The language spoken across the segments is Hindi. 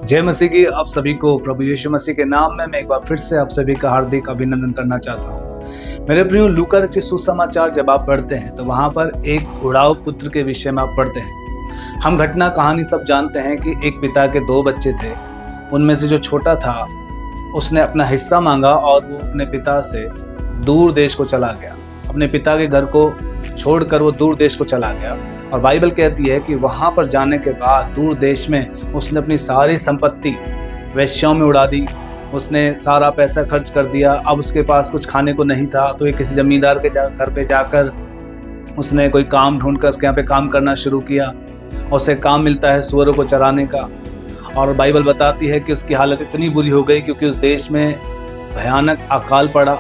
जय मसीह की आप सभी को प्रभु यीशु मसीह के नाम में मैं एक बार फिर से आप सभी का हार्दिक अभिनंदन करना चाहता हूँ। मेरे प्रियो, लूका रचित सुसमाचार जब आप पढ़ते हैं तो वहाँ पर एक उड़ाऊ पुत्र के विषय में आप पढ़ते हैं। हम घटना कहानी सब जानते हैं कि एक पिता के 2 बच्चे थे। उनमें से जो छोटा था उसने अपना हिस्सा मांगा और वो अपने पिता से दूर देश को चला गया। अपने पिता के घर को छोड़कर वो दूर देश को चला गया और बाइबल कहती है कि वहाँ पर जाने के बाद दूर देश में उसने अपनी सारी संपत्ति वेश्याओं में उड़ा दी। उसने सारा पैसा खर्च कर दिया। अब उसके पास कुछ खाने को नहीं था तो ये किसी जमींदार के घर पे जाकर उसने कोई काम ढूंढकर उसके यहाँ पे काम करना शुरू किया। उसे काम मिलता है सूअरों को चराने का। और बाइबल बताती है कि उसकी हालत इतनी बुरी हो गई क्योंकि उस देश में भयानक अकाल पड़ा।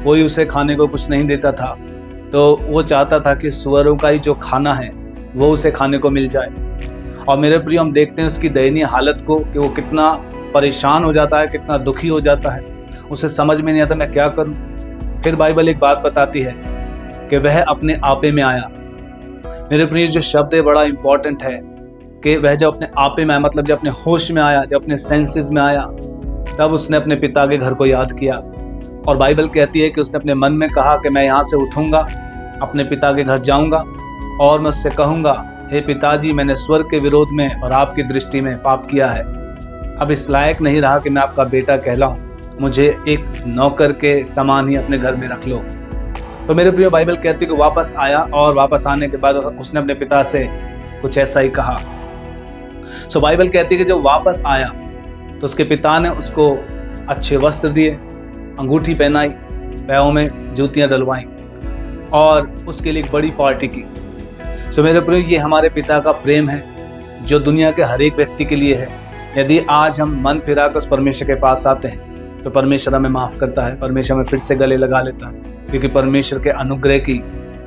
कोई उसे खाने को कुछ नहीं देता था। तो वो चाहता था कि सूअरों का ही जो खाना है वो उसे खाने को मिल जाए। और मेरे प्रिय, हम देखते हैं उसकी दयनीय हालत को कि वो कितना परेशान हो जाता है, कितना दुखी हो जाता है। उसे समझ में नहीं आता मैं क्या करूं। फिर बाइबल एक बात बताती है कि वह अपने आपे में आया। मेरे प्रिय, जो शब्द है बड़ा इंपॉर्टेंट है कि वह जब अपने आपे में आया, मतलब जब अपने होश में आया, जब अपने सेंसेस में आया, तब उसने अपने पिता के घर को याद किया। और बाइबल कहती है कि उसने अपने मन में कहा कि मैं यहाँ से उठूंगा, अपने पिता के घर जाऊंगा और मैं उससे कहूंगा, हे पिताजी, मैंने स्वर्ग के विरोध में और आपकी दृष्टि में पाप किया है। अब इस लायक नहीं रहा कि मैं आपका बेटा कहलाऊं। मुझे एक नौकर के समान ही अपने घर में रख लो। तो मेरे प्रिय, बाइबल कहती है कि वापस आया और वापस आने के बाद उसने अपने पिता से कुछ ऐसा ही कहा। सो बाइबल कहती है कि जब वापस आया तो उसके पिता ने उसको अच्छे वस्त्र दिए, अंगूठी पहनाई, पैरों में जूतियां डलवाई और उसके लिए एक बड़ी पार्टी की। सो मेरे प्रिय, ये हमारे पिता का प्रेम है जो दुनिया के हर एक व्यक्ति के लिए है। यदि आज हम मन फिराकर उस परमेश्वर के पास आते हैं तो परमेश्वर हमें माफ़ करता है, परमेश्वर हमें फिर से गले लगा लेता है, क्योंकि परमेश्वर के अनुग्रह की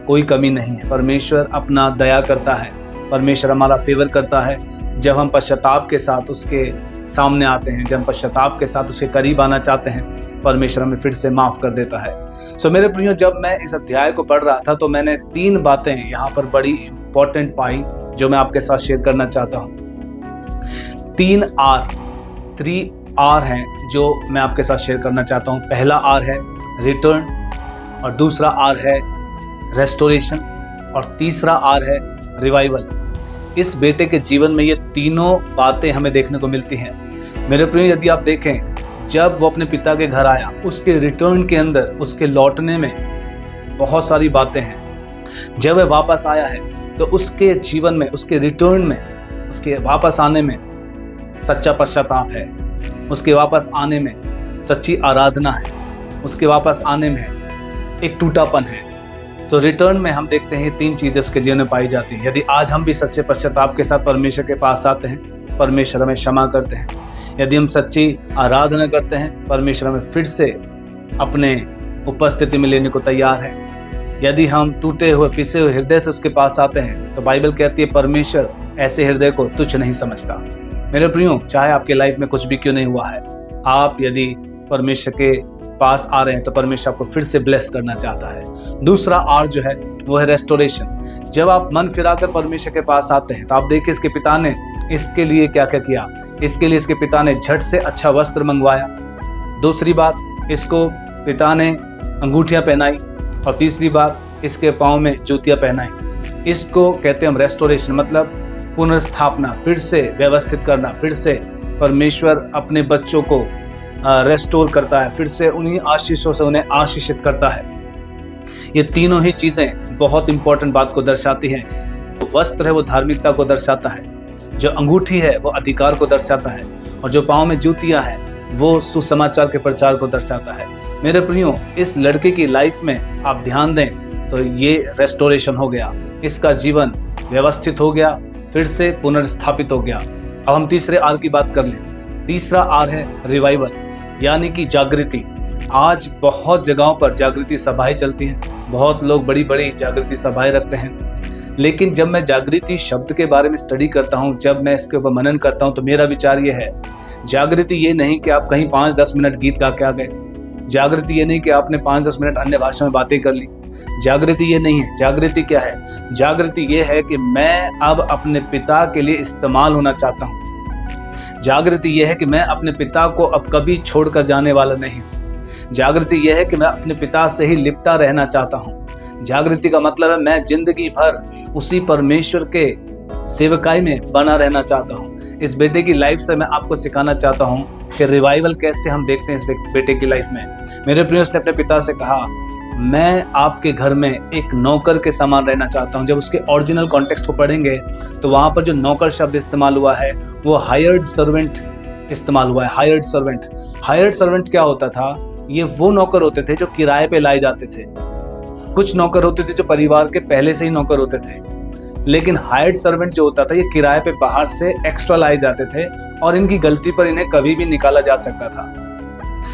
कोई कमी नहीं है। परमेश्वर अपना दया करता है, परमेश्वर हमारा फेवर करता है। जब हम पश्चाताप के साथ उसके सामने आते हैं, जब हम पश्चाताप के साथ उसके करीब आना चाहते हैं, परमेश्वर हमें फिर से माफ़ कर देता है। सो मेरे प्रियो, जब मैं इस अध्याय को पढ़ रहा था तो मैंने 3 बातें यहाँ पर बड़ी इंपॉर्टेंट पाई जो मैं आपके साथ शेयर करना चाहता हूँ। 3 R हैं जो मैं आपके साथ शेयर करना चाहता हूँ। पहला R है रिटर्न, और दूसरा R है रेस्टोरेशन, और तीसरा R है रिवाइवल। इस बेटे के जीवन में ये तीनों बातें हमें देखने को मिलती हैं। मेरे प्रिय, यदि आप देखें, जब वो अपने पिता के घर आया, उसके रिटर्न के अंदर, उसके लौटने में बहुत सारी बातें हैं। जब वह वापस आया है तो उसके जीवन में, उसके रिटर्न में, उसके वापस आने में सच्चा पश्चाताप है, उसके वापस आने में सच्ची आराधना है, उसके वापस आने में एक टूटापन है। तो रिटर्न में हम देखते हैं 3 चीज़ें उसके जीवन में पाई जाती हैं। यदि आज हम भी सच्चे पश्चाताप के साथ परमेश्वर के पास आते हैं, परमेश्वर हमें क्षमा करते हैं। यदि हम सच्ची आराधना करते हैं, परमेश्वर हमें फिर से अपने उपस्थिति में लेने को तैयार है। यदि हम टूटे हुए, पिसे हुए हृदय से उसके पास आते हैं तो बाइबल कहती है परमेश्वर ऐसे हृदय को तुच्छ नहीं समझता। मेरे प्रियो, चाहे आपके लाइफ में कुछ भी क्यों नहीं हुआ है, आप यदि परमेश्वर के पास आ रहे हैं तो परमेश्वर आपको फिर से ब्लेस करना चाहता है। दूसरा R जो है वो है रेस्टोरेशन। जब आप मन फिराकर परमेश्वर के पास आते हैं तो आप देखिए इसके पिता ने इसके लिए क्या क्या किया। इसके लिए इसके पिता ने झट से अच्छा वस्त्र मंगवाया। दूसरी बात, इसको पिता ने अंगूठियां पहनाई, और तीसरी बात, इसके पाँव में जूतियां पहनाई। इसको कहते हैं हम रेस्टोरेशन, मतलब पुनर्स्थापना, फिर से व्यवस्थित करना। फिर से परमेश्वर अपने बच्चों को रेस्टोर करता है, फिर से उन्हीं आशीषों से उन्हें आशीषित करता है। ये तीनों ही चीज़ें बहुत इंपॉर्टेंट बात को दर्शाती हैं। जो वस्त्र है वो धार्मिकता को दर्शाता है, जो अंगूठी है वो अधिकार को दर्शाता है, और जो पाँव में जूतियाँ हैं वो सुसमाचार के प्रचार को दर्शाता है। मेरे प्रियो, इस लड़के की लाइफ में आप ध्यान दें तो ये रेस्टोरेशन हो गया, इसका जीवन व्यवस्थित हो गया, फिर से पुनर्स्थापित हो गया। अब हम तीसरे R की बात कर लें। तीसरा R है रिवाइवल, यानी कि जागृति। आज बहुत जगहों पर जागृति सभाएं चलती हैं, बहुत लोग बड़ी बड़ी जागृति सभाएं रखते हैं। लेकिन जब मैं जागृति शब्द के बारे में स्टडी करता हूँ, जब मैं इसके ऊपर मनन करता हूँ, तो मेरा विचार ये है, जागृति ये नहीं कि आप कहीं 5-10 मिनट गीत गा के आ गए। जागृति ये नहीं कि आपने 5-10 मिनट अन्य भाषा में बातें कर ली। जागृति ये नहीं है। जागृति क्या है? जागृति ये है कि मैं अब अपने पिता के लिए इस्तेमाल होना चाहता हूँ। जागृति यह है कि मैं अपने पिता को अब कभी छोड़कर जाने वाला नहीं हूँ। जागृति यह है कि मैं अपने पिता से ही लिपटा रहना चाहता हूँ। जागृति का मतलब है मैं जिंदगी भर उसी परमेश्वर के सेवकाई में बना रहना चाहता हूँ। इस बेटे की लाइफ से मैं आपको सिखाना चाहता हूँ कि रिवाइवल कैसे हम देखते हैं इस बेटे की लाइफ में। मेरे प्रियो, उसने अपने पिता से कहा, मैं आपके घर में एक नौकर के समान रहना चाहता हूँ। जब उसके ओरिजिनल कॉन्टेक्स्ट को पढ़ेंगे तो वहाँ पर जो नौकर शब्द इस्तेमाल हुआ है वो हायर्ड सर्वेंट इस्तेमाल हुआ है। हायर्ड सर्वेंट, हायर्ड सर्वेंट क्या होता था? ये वो नौकर होते थे जो किराए पे लाए जाते थे। कुछ नौकर होते थे जो परिवार के पहले से ही नौकर होते थे, लेकिन हायर्ड सर्वेंट जो होता था ये किराए पे बाहर से एक्स्ट्रा लाए जाते थे और इनकी गलती पर इन्हें कभी भी निकाला जा सकता था।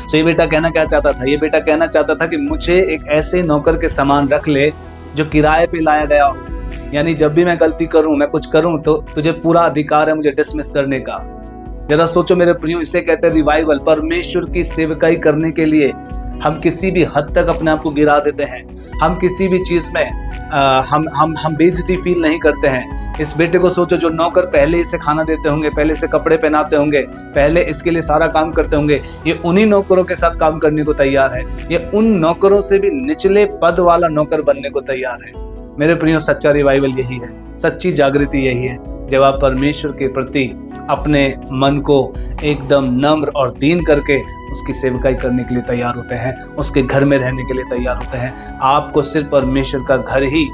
तो ये बेटा कहना क्या चाहता था? ये बेटा कहना चाहता था कि मुझे एक ऐसे नौकर के समान रख ले जो किराए पे लाया गया हो, यानी जब भी मैं गलती करूं, मैं कुछ करूं तो तुझे पूरा अधिकार है मुझे डिसमिस करने का। जरा सोचो मेरे प्रियो, इसे कहते हैं रिवाइवल। परमेश्वर की सेवकाई करने के लिए हम किसी भी हद तक अपने आप को गिरा देते हैं। हम किसी भी चीज़ में हम बेइज्जती फील नहीं करते हैं। इस बेटे को सोचो, जो नौकर पहले इसे खाना देते होंगे, पहले इसे कपड़े पहनाते होंगे, पहले इसके लिए सारा काम करते होंगे, ये उन्हीं नौकरों के साथ काम करने को तैयार है। ये उन नौकरों से भी निचले पद वाला नौकर बनने को तैयार है। मेरे प्रियो, सच्चा रिवाइवल यही है, सच्ची जागृति यही है जब आप परमेश्वर के प्रति अपने मन को एकदम नम्र और दीन करके उसकी सेवकाई करने के लिए तैयार होते हैं, उसके घर में रहने के लिए तैयार होते हैं। आपको सिर्फ परमेश्वर का घर ही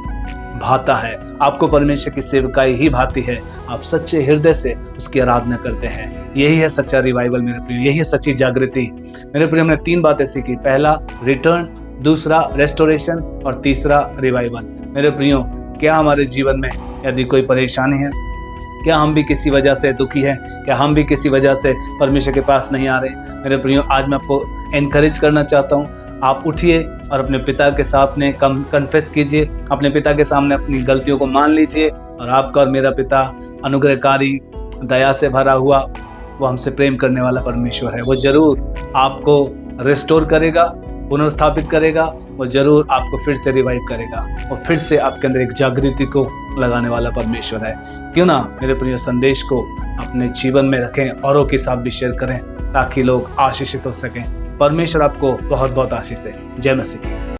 भाता है, आपको परमेश्वर की सेवकाई ही भाती है। आप सच्चे हृदय से उसकी आराधना करते हैं। यही है सच्चा रिवाइवल मेरे प्रियो, यही है सच्ची जागृति। मेरे प्रियो, हमने 3 बातें सीखी। पहला रिटर्न, दूसरा रेस्टोरेशन और तीसरा रिवाइवल। मेरे प्रियो, क्या हमारे जीवन में यदि कोई परेशानी है, क्या हम भी किसी वजह से दुखी हैं, क्या हम भी किसी वजह से परमेश्वर के पास नहीं आ रहे, मेरे प्रियो, आज मैं आपको एनकरेज करना चाहता हूँ। आप उठिए और अपने पिता के सामने कन्फेस कीजिए, अपने पिता के सामने अपनी गलतियों को मान लीजिए। और आपका और मेरा पिता अनुग्रहकारी, दया से भरा हुआ, वो हमसे प्रेम करने वाला परमेश्वर है। वो जरूर आपको रिस्टोर करेगा, पुनर्स्थापित करेगा। वो जरूर आपको फिर से रिवाइव करेगा और फिर से आपके अंदर एक जागृति को लगाने वाला परमेश्वर है। क्यों ना मेरे प्रिय संदेश को अपने जीवन में रखें, औरों के साथ भी शेयर करें ताकि लोग आशीषित हो सकें। परमेश्वर आपको बहुत बहुत आशीष दे। जय मसीह।